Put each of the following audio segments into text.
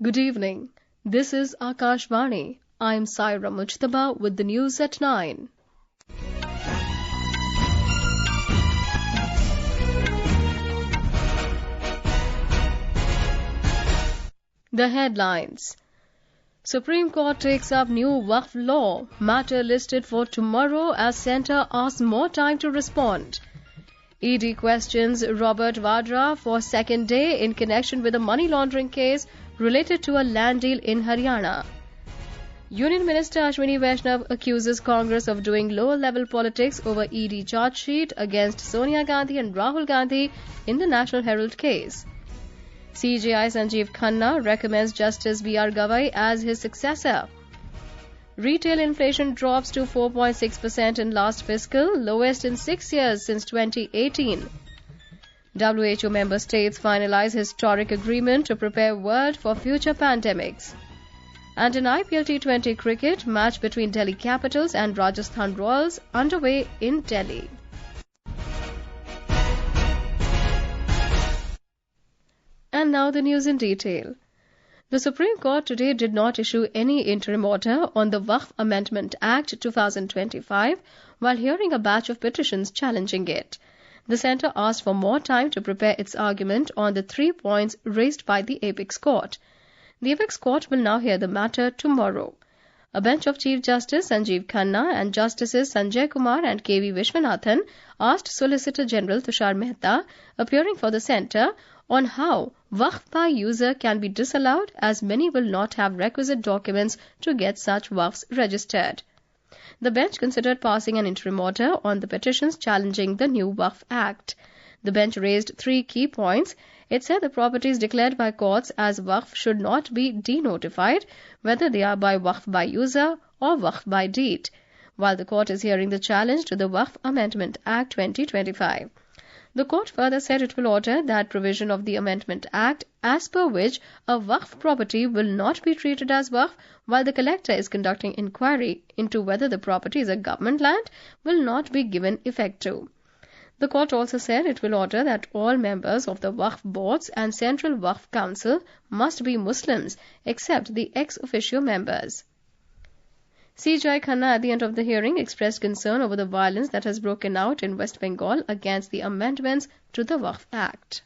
Good evening. This is Akashvani. I'm Saira Mujtaba with the news at 9. The headlines. Supreme Court takes up new Waqf law. Matter listed for tomorrow as centre asks more time to respond. ED questions Robert Vadra for second day in connection with a money laundering case related to a land deal in Haryana. Union Minister Ashwini Vaishnav accuses Congress of doing lower-level politics over ED charge sheet against Sonia Gandhi and Rahul Gandhi in the National Herald case. CJI Sanjiv Khanna recommends Justice B R Gavai as his successor. Retail inflation drops to 4.6% in last fiscal, lowest in 6 years since 2018. WHO member states finalize historic agreement to prepare world for future pandemics. And in IPL T20 cricket, match between Delhi Capitals and Rajasthan Royals underway in Delhi. And now the news in detail. The Supreme Court today did not issue any interim order on the Waqf Amendment Act 2025 while hearing a batch of petitions challenging it. The centre asked for more time to prepare its argument on the 3 points raised by the Apex Court. The Apex Court will now hear the matter tomorrow. A bench of Chief Justice Sanjiv Khanna and Justices Sanjay Kumar and K.V. Vishwanathan asked Solicitor General Tushar Mehta, appearing for the centre, on how Waqf by user can be disallowed as many will not have requisite documents to get such Waqfs registered. The bench considered passing an interim order on the petitions challenging the new Waqf Act. The bench raised 3 key points. It said the properties declared by courts as Waqf should not be denotified, whether they are by Waqf by user or Waqf by deed, while the court is hearing the challenge to the Waqf Amendment Act 2025. The court further said it will order that provision of the Amendment Act as per which a Waqf property will not be treated as Waqf while the collector is conducting inquiry into whether the property is a government land will not be given effect to. The court also said it will order that all members of the Waqf boards and Central Waqf Council must be Muslims except the ex officio members. CJI Khanna at the end of the hearing expressed concern over the violence that has broken out in West Bengal against the amendments to the Waqf Act.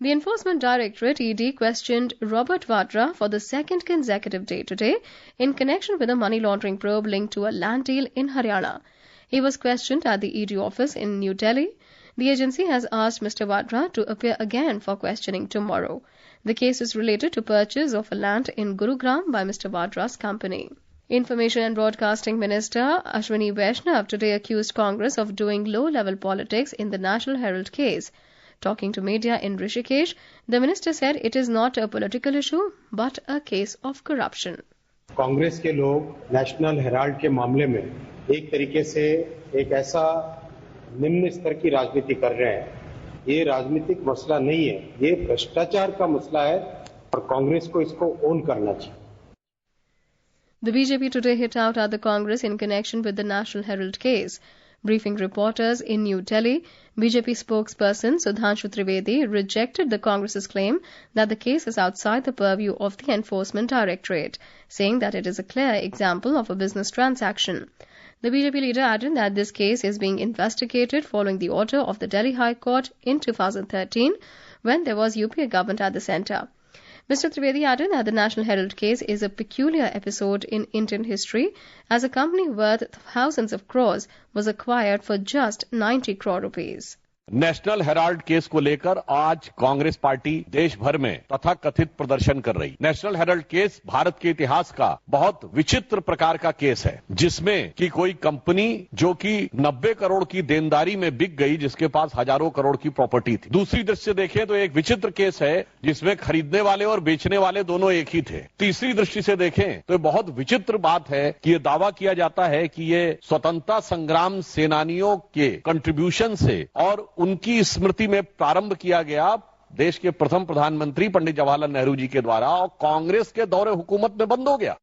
The Enforcement Directorate ED questioned Robert Vadra for the second consecutive day today in connection with a money laundering probe linked to a land deal in Haryana. He was questioned at the ED office in New Delhi. The agency has asked Mr. Vadra to appear again for questioning tomorrow. The case is related to purchase of a land in Gurugram by Mr. Vadra's company. Information and Broadcasting Minister Ashwini Vaishnav today accused Congress of doing low-level politics in the National Herald case. Talking to media in Rishikesh, the minister said it is not a political issue but a case of corruption. Congress के लोग national Herald के मामले में एक तरीके से एक ऐसा निम्न स्तर की राजनीति कर रहे हैं. ये राजनीतिक मसला नहीं है, ये भ्रष्टाचार का मसला है और कांग्रेस को इसको ओन करना चाहिए. The BJP today hit out at the Congress in connection with the National Herald case. Briefing reporters in New Delhi, BJP spokesperson Sudhanshu Trivedi rejected the Congress's claim that the case is outside the purview of the Enforcement Directorate, saying that it is a clear example of a business transaction. The BJP leader added that this case is being investigated following the order of the Delhi High Court in 2013 when there was UPA government at the centre. Mr. Trivedi added that the National Herald case is a peculiar episode in Indian history as a company worth thousands of crores was acquired for just 90 crore rupees. National Herald case को लेकर आज Congress party देश भर में तथा कथित प्रदर्शन कर रही. नेशनल हेराल्ड केस भारत के इतिहास का बहुत विचित्र प्रकार का केस है जिसमें कि कोई कंपनी जो कि 90 करोड़ की देनदारी में बिक गई जिसके पास हजारों करोड़ की प्रॉपर्टी थी. दूसरी दृष्टि से देखें तो एक विचित्र केस है जिसमें खरीदने वाले और बेचने वाले दोनों एक ही थे. तीसरी दृष्टि से देखें तो बहुत विचित्र बात है कि ये दावा किया जाता है कि ये स्वतंत्रता संग्राम सेनानियों के कंट्रीब्यूशन से और उनकी स्मृति में प्रारंभ किया गया देश के प्रथम प्रधानमंत्री पंडित जवाहरलाल नेहरू जी के द्वारा और कांग्रेस के दौरे हुकूमत में बंद हो गया.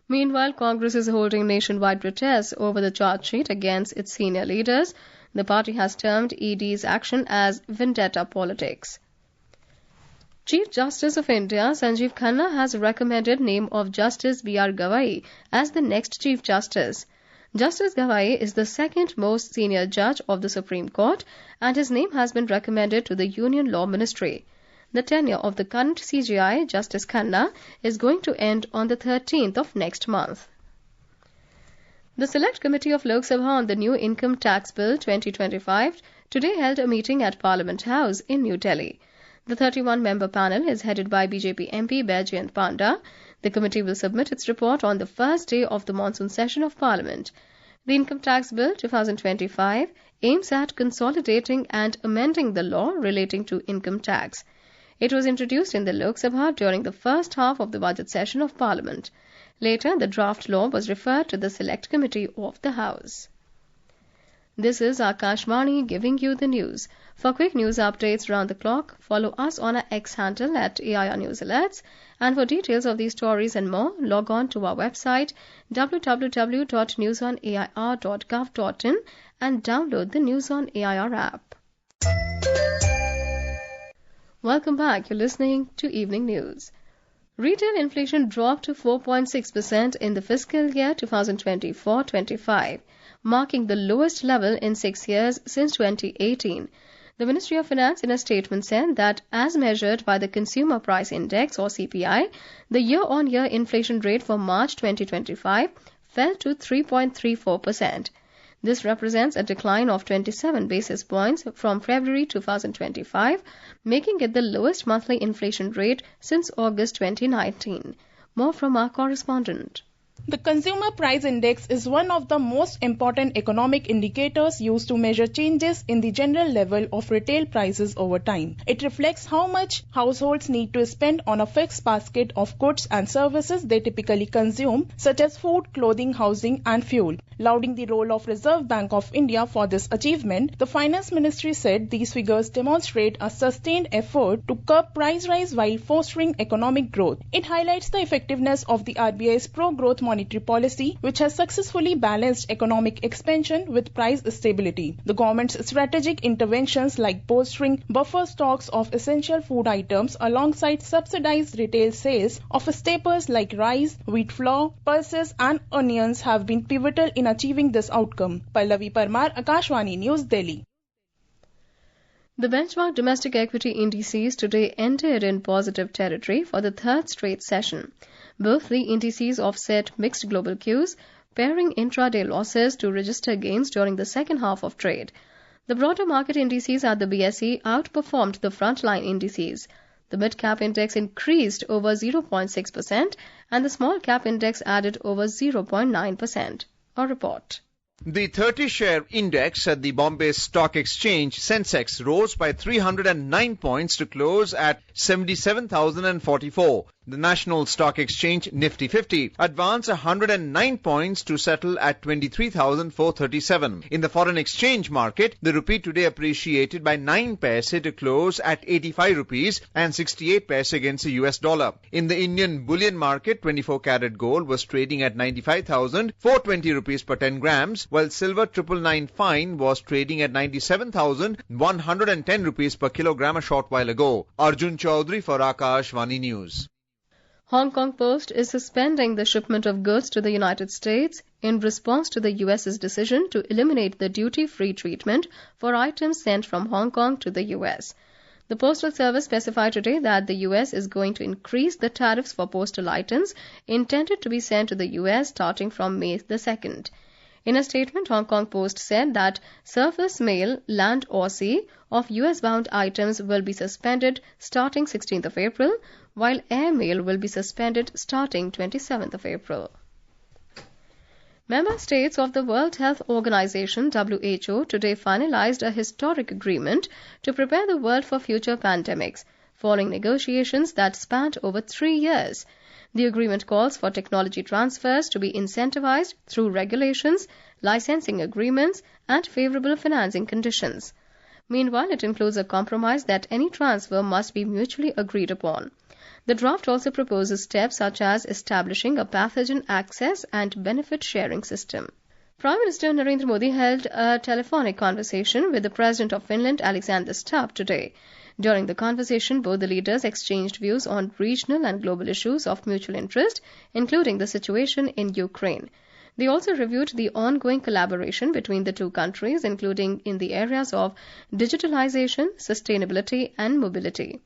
Meanwhile, Congress is holding nationwide protests over the charge sheet against its senior leaders. The party has termed ED's action as vendetta politics. Chief Justice of India, Sanjiv Khanna, has recommended name of Justice B R Gavai as the next Chief Justice. Justice Gavai is the second most senior judge of the Supreme Court, and his name has been recommended to the Union Law Ministry. The tenure of the current CJI, Justice Khanna, is going to end on the 13th of next month. The Select Committee of Lok Sabha on the new Income Tax Bill 2025 today held a meeting at Parliament House in New Delhi. The 31-member panel is headed by BJP MP Baijayant Panda. The committee will submit its report on the first day of the monsoon session of Parliament. The Income Tax Bill 2025 aims at consolidating and amending the law relating to income tax. It was introduced in the Lok Sabha during the first half of the budget session of Parliament. Later, the draft law was referred to the Select Committee of the House. This is Akashvani giving you the news. For quick news updates round the clock, follow us on our X handle at AIR News Alerts. And for details of these stories and more, log on to our website www.newsonair.gov.in and download the News on AIR app. Welcome back. You're listening to Evening News. Retail inflation dropped to 4.6% in the fiscal year 2024-25, marking the lowest level in 6 years since 2018. The Ministry of Finance in a statement said that as measured by the Consumer Price Index or CPI, the year-on-year inflation rate for March 2025 fell to 3.34%. This represents a decline of 27 basis points from February 2025, making it the lowest monthly inflation rate since August 2019. More from our correspondent. The Consumer Price Index is one of the most important economic indicators used to measure changes in the general level of retail prices over time. It reflects how much households need to spend on a fixed basket of goods and services they typically consume, such as food, clothing, housing, and fuel. Lauding the role of Reserve Bank of India for this achievement, the Finance Ministry said these figures demonstrate a sustained effort to curb price rise while fostering economic growth. It highlights the effectiveness of the RBI's pro-growth monetary policy, which has successfully balanced economic expansion with price stability. The government's strategic interventions like bolstering buffer stocks of essential food items alongside subsidized retail sales of staples like rice, wheat flour, pulses and onions have been pivotal in achieving this outcome. Pallavi Parmar, Akashvani News, Delhi. The benchmark domestic equity indices today entered in positive territory for the third straight session. Both the indices offset mixed global cues, pairing intraday losses to register gains during the second half of trade. The broader market indices at the BSE outperformed the frontline indices. The mid-cap index increased over 0.6% and the small-cap index added over 0.9%. A report. The 30-share index at the Bombay Stock Exchange Sensex rose by 309 points to close at 77,044. The National Stock Exchange Nifty 50 advanced 109 points to settle at 23,437. In the foreign exchange market, the rupee today appreciated by 9 paise to close at 85 rupees and 68 paise against the US dollar. In the Indian bullion market, 24-carat gold was trading at 95,420 rupees per 10 grams, while silver 999 fine was trading at 97,110 rupees per kilogram a short while ago. Arjun Chaudhary for Akashvani News. Hong Kong Post is suspending the shipment of goods to the United States in response to the US's decision to eliminate the duty-free treatment for items sent from Hong Kong to the US. The Postal Service specified today that the US is going to increase the tariffs for postal items intended to be sent to the US starting from May the 2nd. In a statement, Hong Kong Post said that surface mail, land or sea, of US-bound items will be suspended starting 16th of April, while air mail will be suspended starting 27th of April. Member states of the World Health Organization (WHO) today finalized a historic agreement to prepare the world for future pandemics, following negotiations that spanned over 3 years. The agreement calls for technology transfers to be incentivized through regulations, licensing agreements, and favorable financing conditions. Meanwhile, it includes a compromise that any transfer must be mutually agreed upon. The draft also proposes steps such as establishing a pathogen access and benefit sharing system. Prime Minister Narendra Modi held a telephonic conversation with the President of Finland, Alexander Stubb, today. During the conversation, both the leaders exchanged views on regional and global issues of mutual interest, including the situation in Ukraine. They also reviewed the ongoing collaboration between the two countries, including in the areas of digitalization, sustainability, and mobility.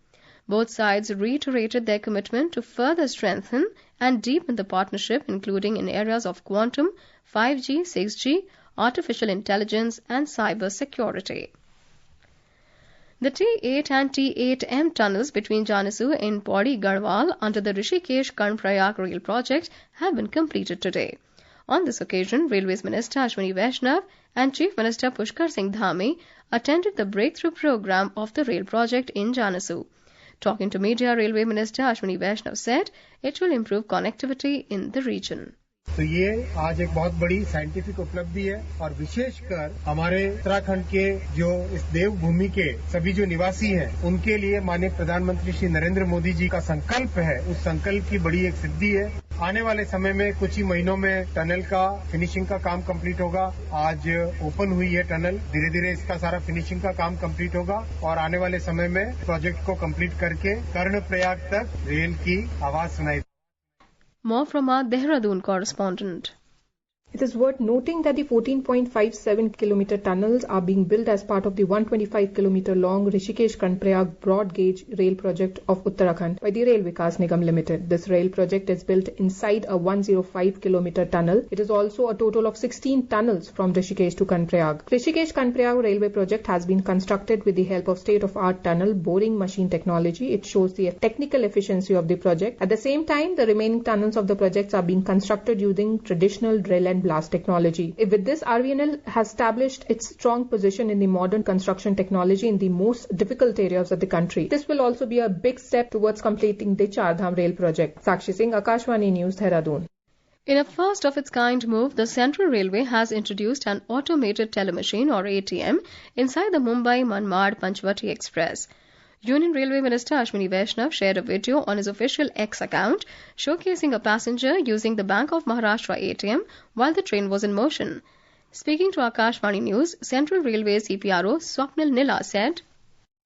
Both sides reiterated their commitment to further strengthen and deepen the partnership, including in areas of quantum, 5G, 6G, artificial intelligence, and cyber security. The T8 and T8M tunnels between Janasu and Pauri Garhwal under the Rishikesh Karnaprayag rail project have been completed today. On this occasion, Railways Minister Ashwini Vaishnav and Chief Minister Pushkar Singh Dhami attended the breakthrough program of the rail project in Janasu. Talking to media, Railway Minister Ashwini Vaishnav said it will improve connectivity in the region. तो ये आज एक बहुत बड़ी scientific उपलब्धि है और विशेषकर हमारे उत्तराखंड के जो इस देवभूमि के सभी जो निवासी हैं उनके लिए माननीय प्रधानमंत्री श्री नरेंद्र मोदी जी का संकल्प है, उस संकल्प की बड़ी एक सिद्धि है। आने वाले समय में कुछ ही महीनों में टनल का फिनिशिंग का काम कंप्लीट होगा। आज ओपन हुई है टनल, धीरे धीरे इसका सारा फिनिशिंग का काम कंप्लीट होगा और आने वाले समय में प्रोजेक्ट को कंप्लीट करके कर्णप्रयाग तक रेल की आवाज सुनाई। More from our Dehradun correspondent. It is worth noting that the 14.57 kilometer tunnels are being built as part of the 125 kilometer long Rishikesh Karnaprayag broad gauge rail project of Uttarakhand by the Rail Vikas Nigam Limited. This rail project is built inside a 105 kilometer tunnel. It is also a total of 16 tunnels from Rishikesh to Karnaprayag. Rishikesh Karnaprayag railway project has been constructed with the help of state-of-art tunnel boring machine technology. It shows the technical efficiency of the project. At the same time, the remaining tunnels of the projects are being constructed using traditional drill and blast technology. With this, RVNL has established its strong position in the modern construction technology in the most difficult areas of the country. This will also be a big step towards completing the Char Dham rail project. Sakshi Singh, Akashvani News, Dehradun. In a first-of-its-kind move, the Central Railway has introduced an automated telemachine or ATM inside the Mumbai-Manmad-Panchvati Express. Union Railway Minister Ashwini Vaishnav shared a video on his official X account showcasing a passenger using the Bank of Maharashtra ATM while the train was in motion. Speaking to Akashvani News, Central Railway CPRO Swapnil Nila said,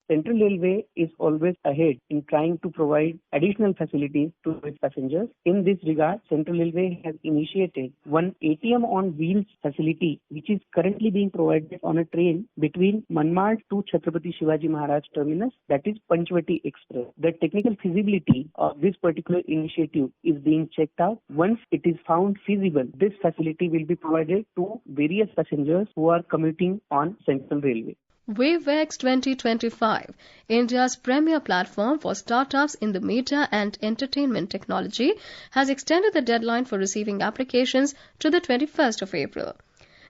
Central Railway is always ahead in trying to provide additional facilities to its passengers. In this regard, Central Railway has initiated one ATM on wheels facility which is currently being provided on a train between Manmad to Chhatrapati Shivaji Maharaj terminus, that is Panchvati Express. The technical feasibility of this particular initiative is being checked out. Once it is found feasible, this facility will be provided to various passengers who are commuting on Central Railway. WaveX 2025, India's premier platform for startups in the media and entertainment technology, has extended the deadline for receiving applications to the 21st of April.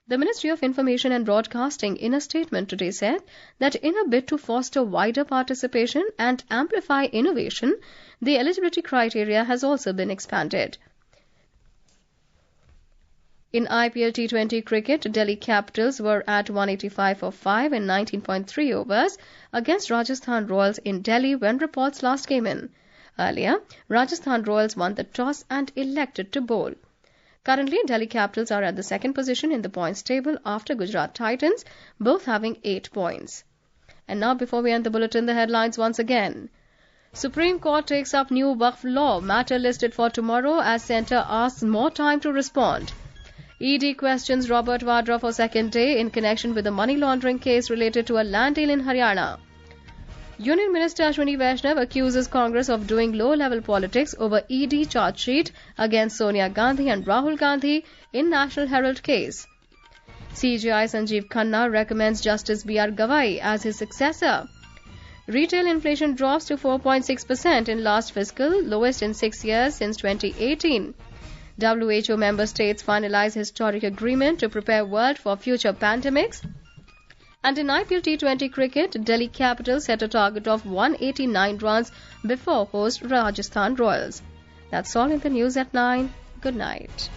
The Ministry of Information and Broadcasting in a statement today said that in a bid to foster wider participation and amplify innovation, the eligibility criteria has also been expanded. In IPL T20 cricket, Delhi Capitals were at 185 for 5 in 19.3 overs against Rajasthan Royals in Delhi when reports last came in. Earlier, Rajasthan Royals won the toss and elected to bowl. Currently, Delhi Capitals are at the second position in the points table after Gujarat Titans, both having 8 points. And now, before we end the bulletin, the headlines once again. Supreme Court takes up new Waqf law, matter listed for tomorrow as Centre asks more time to respond. ED questions Robert Vadra for second day in connection with a money laundering case related to a land deal in Haryana. Union Minister Ashwini Vaishnav accuses Congress of doing low-level politics over ED charge sheet against Sonia Gandhi and Rahul Gandhi in National Herald case. CJI Sanjiv Khanna recommends Justice B R Gavai as his successor. Retail inflation drops to 4.6% in last fiscal, lowest in 6 years since 2018. WHO member states finalize historic agreement to prepare world for future pandemics. And in IPL T20 cricket, Delhi Capitals set a target of 189 runs before host Rajasthan Royals. That's all in the news at 9. Good night.